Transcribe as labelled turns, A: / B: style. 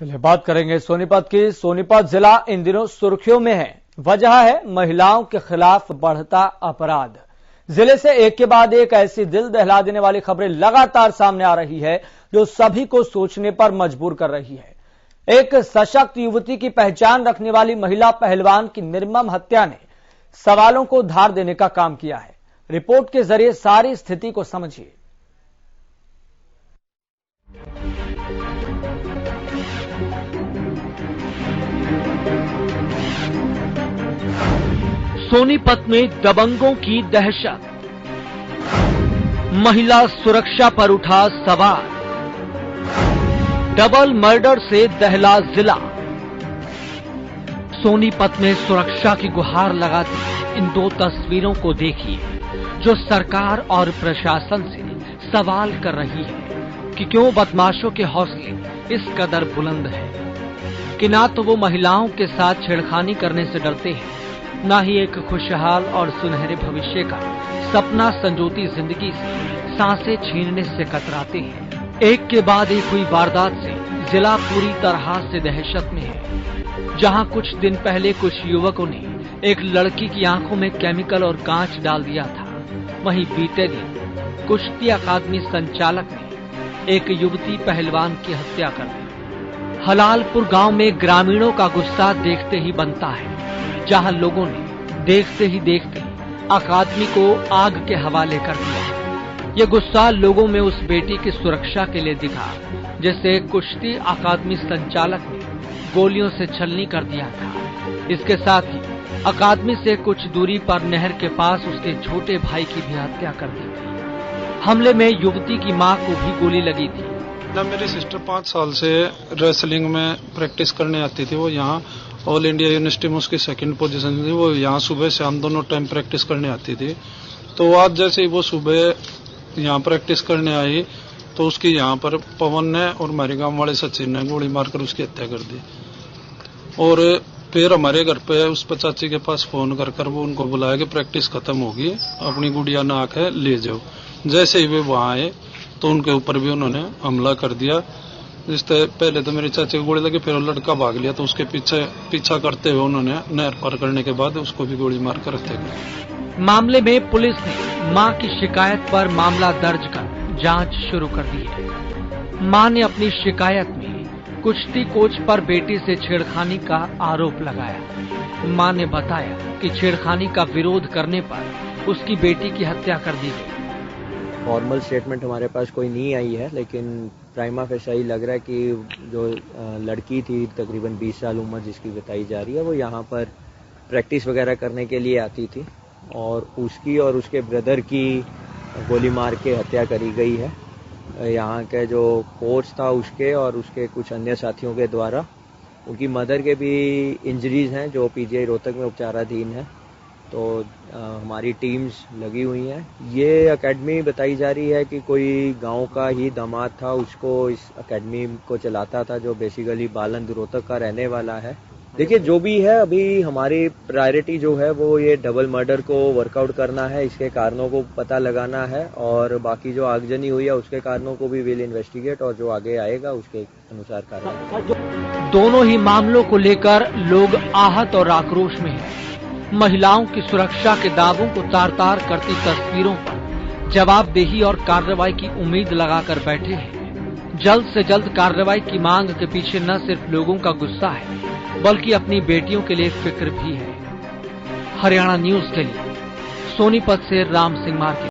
A: चलिए बात करेंगे सोनीपत की। सोनीपत जिला इन दिनों सुर्खियों में है। वजह है महिलाओं के खिलाफ बढ़ता अपराध। जिले से एक के बाद एक ऐसी दिल दहला देने वाली खबरें लगातार सामने आ रही है जो सभी को सोचने पर मजबूर कर रही है। एक सशक्त युवती की पहचान रखने वाली महिला पहलवान की निर्मम हत्या ने सवालों को धार देने का काम किया है। रिपोर्ट के जरिए सारी स्थिति को समझिए।
B: सोनीपत में दबंगों की दहशत, महिला सुरक्षा पर उठा सवाल, डबल मर्डर से दहला जिला। सोनीपत में सुरक्षा की गुहार लगाती इन दो तस्वीरों को देखिए जो सरकार और प्रशासन से सवाल कर रही है कि क्यों बदमाशों के हौसले इस कदर बुलंद हैं कि ना तो वो महिलाओं के साथ छेड़खानी करने से डरते हैं, ना ही एक खुशहाल और सुनहरे भविष्य का सपना संजोती जिंदगी से सांसें छीनने से कतराते हैं। एक के बाद एक हुई वारदात से जिला पूरी तरह से दहशत में है। जहां कुछ दिन पहले कुछ युवकों ने एक लड़की की आंखों में केमिकल और कांच डाल दिया था, वहीं बीते दिन कुश्ती अकादमी संचालक ने एक युवती पहलवान की हत्या कर दी। हलालपुर गांव में ग्रामीणों का गुस्सा देखते ही बनता है, जहां लोगों ने देखते ही देखते अकादमी को आग के हवाले कर दिया। ये गुस्सा लोगों में उस बेटी की सुरक्षा के लिए दिखा जिसे कुश्ती अकादमी संचालक ने गोलियों से छलनी कर दिया था। इसके साथ ही अकादमी से कुछ दूरी पर नहर के पास उसके छोटे भाई की भी हत्या कर दी थी। हमले में युवती की मां को भी गोली लगी थी।
C: मेरी सिस्टर 5 साल से रेसलिंग में प्रैक्टिस करने आती थी। वो यहाँ ऑल इंडिया यूनिवर्सिटी में उसकी 2nd पोजीशन थी। वो यहाँ सुबह शाम दोनों टाइम प्रैक्टिस करने आती थी। तो आज जैसे ही वो सुबह यहाँ प्रैक्टिस करने आई तो उसकी यहाँ पर पवन ने और हमारे गांव वाले सचिन ने गोली मारकर उसकी हत्या कर दी। और फिर हमारे घर पे उस चाची के पास फोन कर वो उनको बुलाया कि प्रैक्टिस खत्म होगी, अपनी गुड़िया नाक है ले जाओ। जैसे ही वे वहां आए तो उनके ऊपर भी उन्होंने हमला कर दिया। जिससे पहले तो मेरी चाची को गोली लगी, फिर वो लड़का भाग लिया तो उसके पीछा करते हुए उन्होंने नहर पार करने के बाद उसको भी गोली मारकर हत्या कर।
B: मामले में पुलिस ने मां की शिकायत पर मामला दर्ज कर जांच शुरू कर दी है। मां ने अपनी शिकायत में कुश्ती कोच पर बेटी से छेड़खानी का आरोप लगाया। मां ने बताया कि छेड़खानी का विरोध करने पर उसकी बेटी की हत्या कर दी गई।
D: फॉर्मल स्टेटमेंट हमारे पास कोई नहीं आई है, लेकिन प्राइमा फेसाई लग रहा है कि जो लड़की थी तकरीबन 20 साल उम्र जिसकी बताई जा रही है, वो यहाँ पर प्रैक्टिस वगैरह करने के लिए आती थी और उसकी और उसके ब्रदर की गोली मार के हत्या करी गई है। यहाँ के जो कोच था उसके और उसके कुछ अन्य साथियों के द्वारा। उनकी मदर के भी इंजरीज हैं जो पीजीआई रोहतक में उपचाराधीन है। तो हमारी टीम्स लगी हुई हैं। ये एकेडमी बताई जा रही है कि कोई गांव का ही दामाद था, उसको इस एकेडमी को चलाता था, जो बेसिकली बालंद रोहतक का रहने वाला है। देखिए जो भी है, अभी हमारी प्रायोरिटी जो है वो ये डबल मर्डर को वर्कआउट करना है, इसके कारणों को पता लगाना है और बाकी जो आगजनी हुई है उसके कारणों को भी विल इन्वेस्टिगेट और जो आगे आएगा उसके अनुसार कार्रवाई।
B: दोनों ही मामलों को लेकर लोग आहत और आक्रोश में हैं। महिलाओं की सुरक्षा के दावों को तार तार करती तस्वीरों पर जवाबदेही और कार्रवाई की उम्मीद लगाकर बैठे हैं। जल्द से जल्द कार्रवाई की मांग के पीछे न सिर्फ लोगों का गुस्सा है बल्कि अपनी बेटियों के लिए फिक्र भी है। हरियाणा न्यूज के लिए सोनीपत से राम सिंह मार्के।